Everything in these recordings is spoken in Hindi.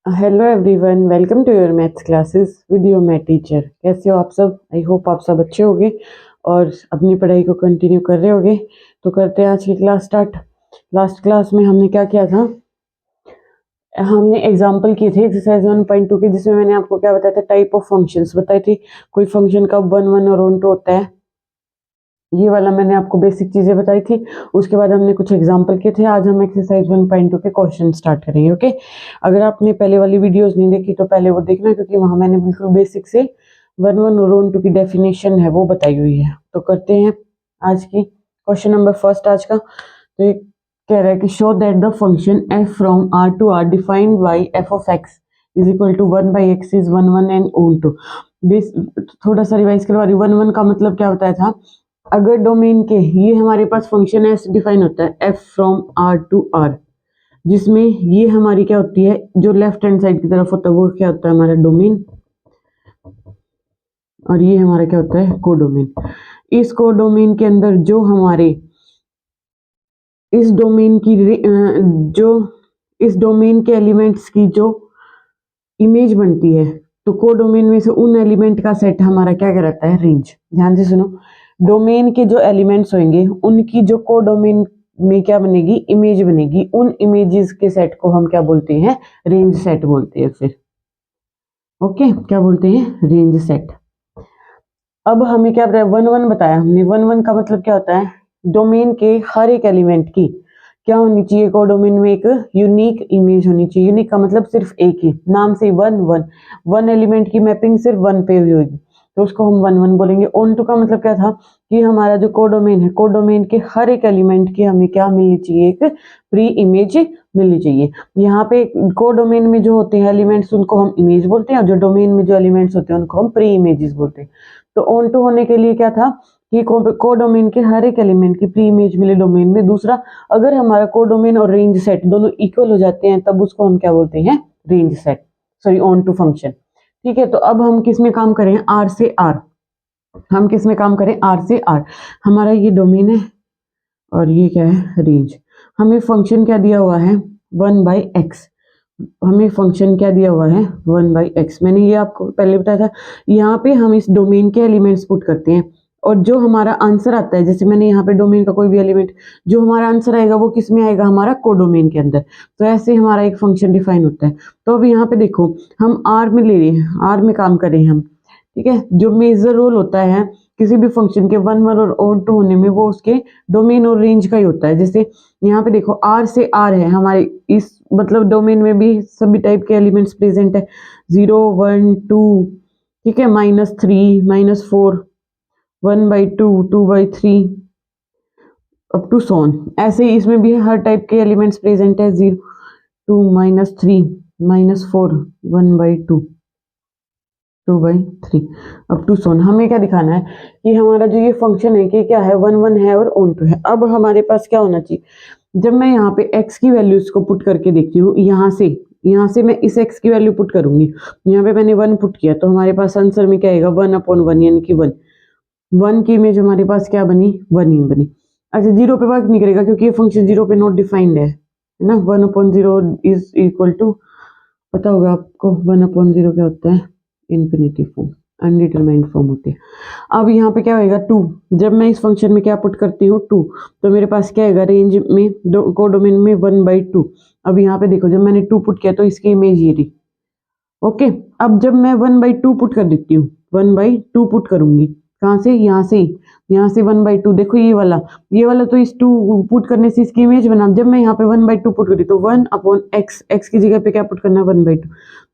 Hello everyone, welcome to your maths classes with your math teacher. कैसे हो आप सब? आई होप आप सब अच्छे होंगे और अपनी पढ़ाई को कंटिन्यू कर रहे होंगे। तो करते हैं आज की क्लास स्टार्ट। लास्ट क्लास में हमने क्या किया था? हमने एग्जाम्पल किए थे एक्सरसाइज 1.2 के, जिसमें मैंने आपको क्या बताया था? टाइप ऑफ फंक्शंस बताई थी। कोई फंक्शन का 1 1 और 1 2 होता है, ये वाला मैंने आपको बेसिक चीजें बताई थी। उसके बाद हमने कुछ एग्जांपल किए थे। आज हम एक्सरसाइज 1.2 के क्वेश्चन स्टार्ट करेंगे। ओके, अगर आपने पहले वाली वीडियोस नहीं देखी तो पहले वो देखना, क्योंकि वहां मैंने बिल्कुल बेसिक से 1 1 और 1 2 की डेफिनेशन है वो बताई हुई है। तो करते हैं आज की क्वेश्चन नंबर फर्स्ट आज का। तो ये कह रहा है कि show that the function F from R to R defined by F of X is equal to 1/x is 1 1 and onto. थोड़ा सा रिवाइज करवा रही हूँ। 1 1 का मतलब क्या बताया था? अगर डोमेन के ये हमारे पास फंक्शन ऐसे डिफाइन होता है F from R to R, जिसमें ये हमारी क्या होती है, जो लेफ्ट हैंड साइड की तरफ होता है वो क्या होता है? हमारा डोमेन, और ये हमारा क्या होता है? कोडोमेन। इस कोडोमेन के अंदर जो हमारे इस डोमेन की जो इस डोमेन के एलिमेंट्स की जो इमेज बनती है, तो कोडोमेन में से उन एलिमेंट का सेट हमारा क्या कहलाता है? रेंज। ध्यान से सुनो, डोमेन के जो एलिमेंट्स होंगे उनकी जो कोडोमेन में क्या बनेगी? इमेज बनेगी। उन इमेजेस के सेट को हम क्या बोलते हैं? रेंज सेट बोलते हैं। फिर ओके, क्या बोलते हैं? Range set. अब हमें क्या बताया? 1 1 बताया हमने। 1 1 का मतलब क्या होता है? डोमेन के हर एक एलिमेंट की क्या होनी चाहिए? कोडोमेन में एक यूनिक इमेज होनी चाहिए। यूनिक का मतलब सिर्फ एक ही, नाम से 1 1, वन एलिमेंट की मैपिंग सिर्फ 1 पे हुई होगी, तो उसको हम 1 1 बोलेंगे। ऑन टू का मतलब क्या था? कि हमारा जो कोडोमेन है, कोडोमेन के हर एक एलिमेंट की हमें क्या मिलनी चाहिए? एक प्री इमेज मिलनी चाहिए। यहाँ पे कोडोमेन में जो होते हैं एलिमेंट्स उनको हम इमेज बोलते हैं, और जो डोमेन में जो एलिमेंट्स होते हैं उनको हम प्री इमेजेस बोलते हैं। तो ऑन टू होने के लिए क्या था? कि कोडोमेन के हर एक एलिमेंट की प्री इमेज मिले डोमेन में। दूसरा, अगर हमारा कोडोमेन और रेंज सेट दोनों इक्वल हो जाते हैं तब उसको हम क्या बोलते हैं? Range set, sorry onto function. ठीक है, तो अब हम किस में काम करें? आर से आर। हम किस में काम करें? आर से आर। हमारा ये डोमेन है और ये क्या है? रेंज। हमें फंक्शन क्या दिया हुआ है? 1/x। हमें फंक्शन क्या दिया हुआ है? 1/x। मैंने ये आपको पहले बताया था। यहाँ पे हम इस डोमेन के एलिमेंट्स पुट करते हैं, और जो हमारा आंसर आता है, जैसे मैंने यहाँ पे डोमेन का कोई भी एलिमेंट, जो हमारा आंसर आएगा वो किस में आएगा? हमारा कोडोमेन के अंदर। तो ऐसे हमारा एक फंक्शन डिफाइन होता है। तो अब यहाँ पे देखो, हम आर में ले रहे हैं, आर में काम कर रहे हैं हम। ठीक है, जो मेजर रोल होता है किसी भी फंक्शन के 1 1 और ओड 2 होने में, वो उसके डोमेन और रेंज का ही होता है। जैसे यहाँ पे देखो, आर से आर है हमारे, इस मतलब डोमेन में भी सभी टाइप के एलिमेंट्स प्रेजेंट है। 0 1 2, ठीक है, -3 -4, 1/2 2/3, अप टू सोन। ऐसे ही इसमें भी हर टाइप के एलिमेंट्स प्रेजेंट है। 0 2 -3 -4 1/2 2/3 अप टू सोन। हमें क्या दिखाना है? कि हमारा जो ये फंक्शन है कि क्या है? 1 1 है और ऑन टू है। अब हमारे पास क्या होना चाहिए? जब मैं यहाँ पे x की वैल्यूज को पुट करके देखती हूँ, यहाँ से मैं इस x की वैल्यू पुट करूंगी। यहाँ पे मैंने 1 पुट किया, तो हमारे पास आंसर में क्या आएगा? 1/1, यानी कि 1 1 की इमेज हमारे पास क्या बनी? 1 ही बनी। अच्छा, 0 पे वर्क नहीं करेगा क्योंकि ये फंक्शन 0 पे नॉट डिफाइंड है ना। 1/0 इज इक्वल टू, पता होगा आपको 1/0 क्या होता है? इन्फिनिटी फॉर्म, अनडिटरमाइंड फॉर्म होती है। अब यहाँ पे क्या होएगा? 2। जब मैं इस फंक्शन में क्या पुट करती हूँ? 2, तो मेरे पास क्या आएगा? रेंज में कोडोमेन में 1/2। अब यहाँ पे देखो, जब मैंने 2 पुट किया तो इसकी इमेज ये रही। ओके, अब जब मैं 1/2 पुट कर देती हूँ, 1/2 पुट करूंगी, कहाँ से? यहाँ से 1/2। देखो ये वाला तो इस 2 पुट करने से इसकी इमेज बना। जब मैं यहाँ पे 1/2 पुट करी तो 1/x, x की जगह पे क्या पुट करना है? 1/2।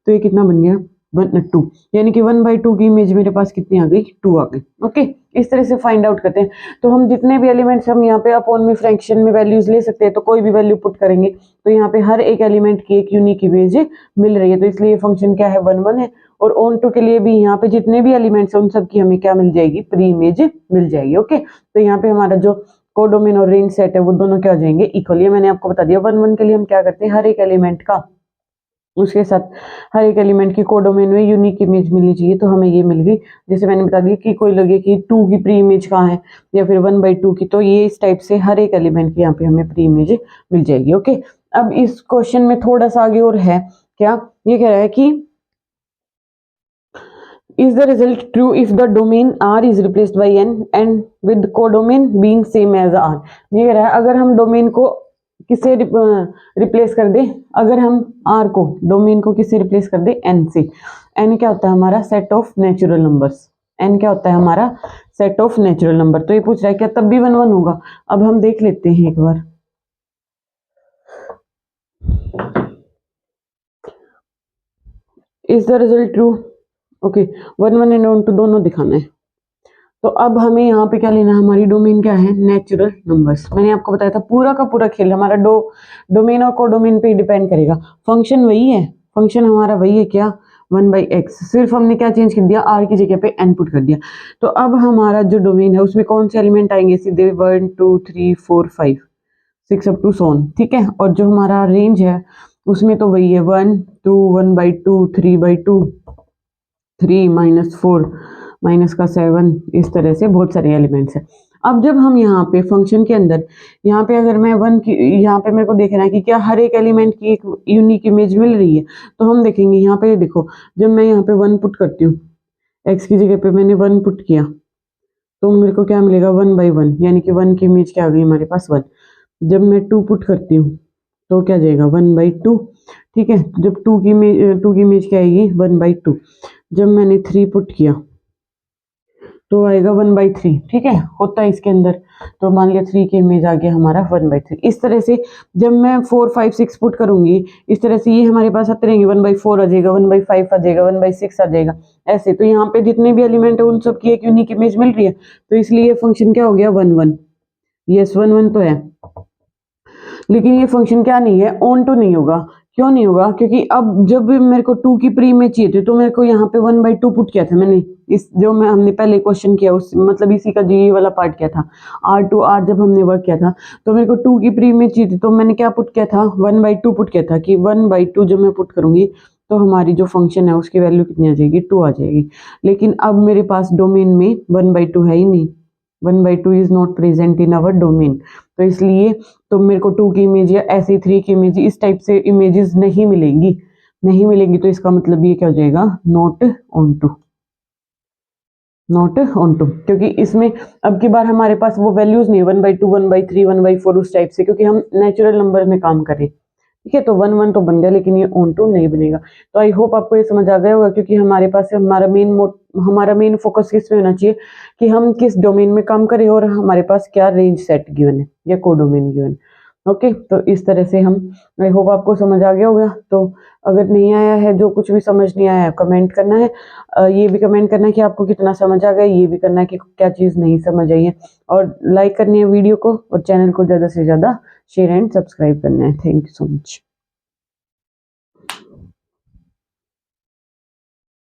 तो ये कितना बन गया? 2, यानी कि 1/2 की इमेज मेरे पास कितनी आ गई? 2 आ गई। ओके, इस तरह से फाइंड आउट करते हैं। तो हम जितने भी एलिमेंट्स हम यहाँ पे अपॉन में फ्रैक्शन में वैल्यूज ले सकते हैं, तो कोई भी वैल्यू पुट करेंगे तो यहाँ पे हर एक एलिमेंट की एक यूनिक इमेज मिल रही है। तो इसलिए ये फंक्शन क्या है? 1 1 है। और ऑन टू के लिए भी यहाँ पे जितने भी एलिमेंट्स हैं उन सब की हमें क्या मिल जाएगी? प्री इमेज मिल जाएगी। ओके, तो यहाँ पे हमारा जो कोडोमेन और रेंज सेट है वो दोनों क्या हो जाएंगे? इक्वल। ये मैंने आपको बता दिया। 1 1 के लिए हम क्या करते हैं? हर एक एलिमेंट का, उसके साथ हर एक एलिमेंट की कोडोमेन में यूनिक इमेज मिलनी चाहिए, तो हमें ये मिल गई। जैसे मैंने बता दिया कि कोई लगे कि 2 की प्री इमेज कहाँ है, या फिर 1/2 की, तो ये इस टाइप से हर एक एलिमेंट की यहाँ पे हमें प्री इमेज मिल जाएगी। ओके, अब इस क्वेश्चन में थोड़ा सा आगे और है क्या ये कह रहा है कि is the result true if the domain R is replaced by N and with codomain being same as R। ये कह रहा है अगर हम डोमेन को किससे रिप्लेस कर दे, अगर हम R को डोमेन को किससे रिप्लेस कर दे, N से। N क्या होता है हमारा set of natural numbers, N क्या होता है हमारा सेट ऑफ नेचुरल नंबर। तो ये पूछ रहा है क्या तब भी 1 1 होगा। अब हम देख लेते हैं एक बार। Is the result true, okay 1 1 and 1 2 दोनों दिखाना है। तो अब हमें यहाँ पे क्या लेना है, हमारी डोमेन क्या है, नेचुरल नंबर्स। मैंने आपको बताया था पूरा का पूरा खेल हमारा डोमेन और कोडोमेन पे डिपेंड करेगा। फंक्शन वही है, फंक्शन हमारा वही है क्या, 1/x, सिर्फ हमने क्या चेंज कर दिया, r की जगह पे n पुट कर दिया। तो अब हमारा जो डोमेन है उसमें कौन से एलिमेंट आएंगे, सीधे 1 2 3 4 5 6 अप टू सोन, ठीक है। और जो हमारा रेंज है उसमें तो वही है 1 2 1/2 3/2 3 -4 माइनस का 7, इस तरह से बहुत सारे एलिमेंट्स हैं। अब जब हम यहाँ पे फंक्शन के अंदर, यहाँ पे अगर मैं 1 की, यहाँ पे मेरे को देखना है कि क्या हर एक एलिमेंट की एक यूनिक इमेज मिल रही है। तो हम देखेंगे यहाँ पे, देखो जब मैं यहाँ पे 1 पुट करती हूँ, x की जगह पे मैंने 1 पुट किया, तो मेरे को क्या मिलेगा 1/1, यानी कि 1 की इमेज क्या आ गई हमारे पास 1। जब मैं 2 पुट करती हूँ तो क्या जाएगा 1/2, ठीक है। जब 2 की इमेज क्या आएगी 1/2। जब मैंने 3 पुट किया तो आएगा 1/3, ठीक है, होता है इसके अंदर। तो मान लिया 3 की इमेज आ गया हमारा 1/3। इस तरह से जब मैं 4 5 6 पुट करूंगी, इस तरह से ये हमारे पास आते रहेंगे, 1/4 आ जाएगा, 1/5 आ जाएगा, 1/6 आ जाएगा, ऐसे। तो यहाँ पे जितने भी एलिमेंट है उन सब की एक यूनिक इमेज मिल रही है, तो इसलिए फंक्शन क्या हो गया 1 1। यस 1 1 तो है, लेकिन ये फंक्शन क्या नहीं है, ऑन टू नहीं होगा। क्यों नहीं होगा, क्योंकि अब जब भी मेरे को 2 की प्री में चाहिए थी तो मेरे को यहाँ पे 1/2 पुट किया था मैंने, इस जो मैं हमने पहले क्वेश्चन किया उस मतलब इसी का जी वाला पार्ट किया था, R जब हमने वर्क किया था तो मेरे को 2 की प्री में चाहिए थी, तो मैंने क्या पुट किया था 1/2 पुट किया था कि 1/2 जब मैं पुट करूंगी तो हमारी जो फंक्शन है उसकी वैल्यू कितनी आ जाएगी, 2 आ जाएगी। लेकिन अब मेरे पास डोमेन में 1/2 है ही नहीं, 1/2 is not present in our domain. तो इसलिए तो मेरे को 2 की इमेज या ऐसी 3 की इमेज इस टाइप से इमेजेस नहीं मिलेंगी, नहीं मिलेंगी। तो इसका मतलब ये क्या हो जाएगा, not onto, not onto, क्योंकि इसमें अब की बार हमारे पास वो वैल्यूज नहीं 1/2 1/3 1/4 उस टाइप से, क्योंकि हम नेचुरल नंबर में काम करें, ठीक है। तो 1 1 तो बन गया, लेकिन ये ऑन टू नहीं बनेगा। तो आई होप आपको ये समझ आ गया होगा, क्योंकि हमारे पास हमारा मेन फोकस किस में होना चाहिए कि हम किस डोमेन में काम करें और हमारे पास क्या रेंज सेट गिवन है या कोडोमेन गिवन। ओके, तो इस तरह से हम, आई होप आपको समझ आ गया होगा। तो अगर नहीं आया है, जो कुछ भी समझ नहीं आया है कमेंट करना है, ये भी कमेंट करना है कि आपको कितना समझ आ गया, ये भी करना है कि क्या चीज़ नहीं समझ आई है, और लाइक करनी है वीडियो को और चैनल को ज़्यादा से ज़्यादा शेयर एंड सब्सक्राइब करना है। Thank you so much.